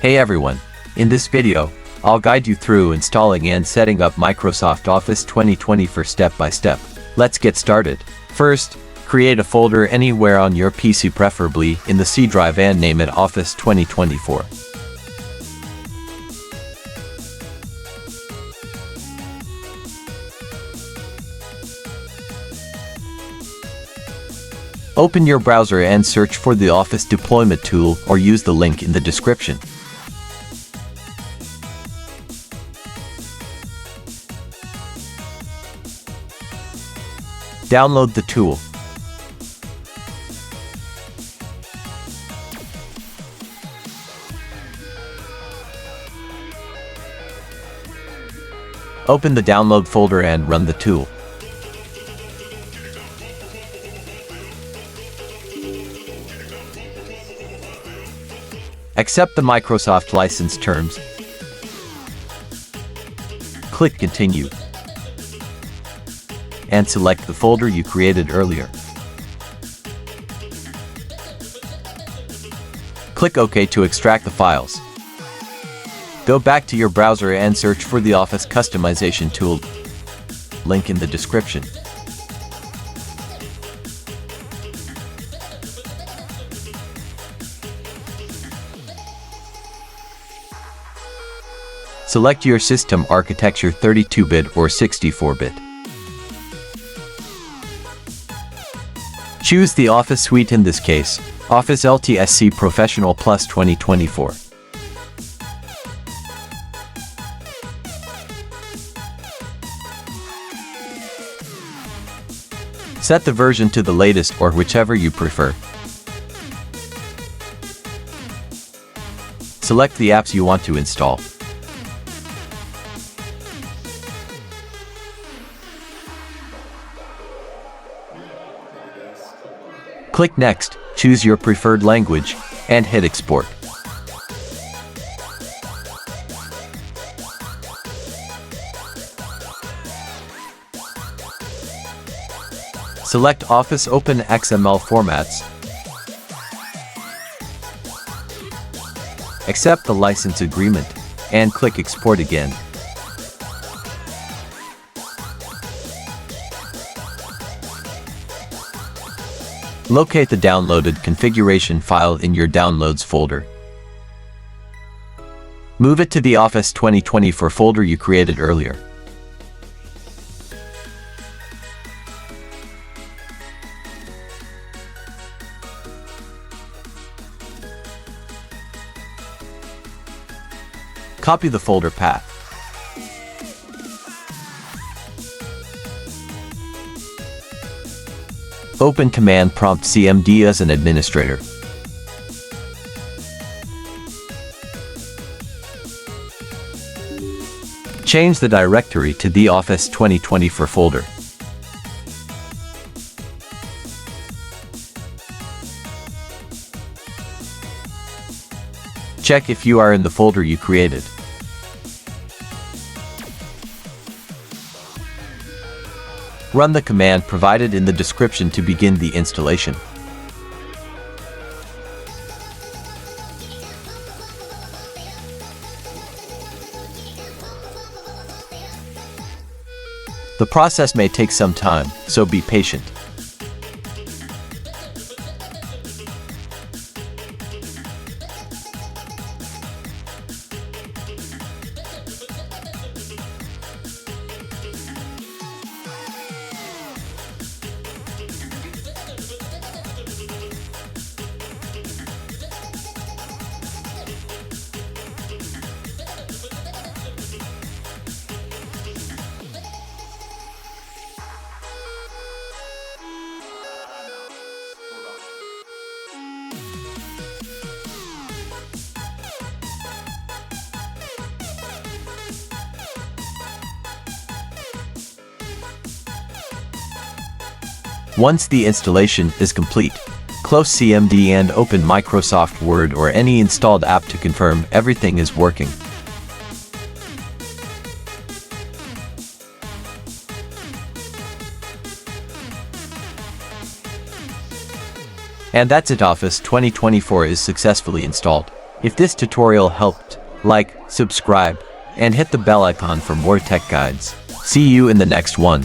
Hey everyone, in this video, I'll guide you through installing and setting up Microsoft Office 2024 step by step. Let's get started. First, create a folder anywhere on your PC, preferably in the C drive, and name it Office 2024. Open your browser and search for the Office deployment tool, or use the link in the description. Download the tool. Open the download folder and run the tool. Accept the Microsoft license terms. Click Continue. And select the folder you created earlier. Click OK to extract the files. Go back to your browser and search for the Office customization tool. Link in the description. Select your system architecture, 32-bit or 64-bit. Choose the Office suite, in this case, Office LTSC Professional Plus 2024. Set the version to the latest or whichever you prefer. Select the apps you want to install. Click Next, choose your preferred language, and hit Export. Select Office Open XML formats. Accept the license agreement, and click Export again. Locate the downloaded configuration file in your Downloads folder. Move it to the Office 2024 folder you created earlier. Copy the folder path. Open Command Prompt CMD as an administrator. Change the directory to the Office 2024 folder. Check if you are in the folder you created. Run the command provided in the description to begin the installation. The process may take some time, so be patient. Once the installation is complete, close CMD and open Microsoft Word or any installed app to confirm everything is working. And that's it, Office 2024 is successfully installed. If this tutorial helped, like, subscribe, and hit the bell icon for more tech guides. See you in the next one.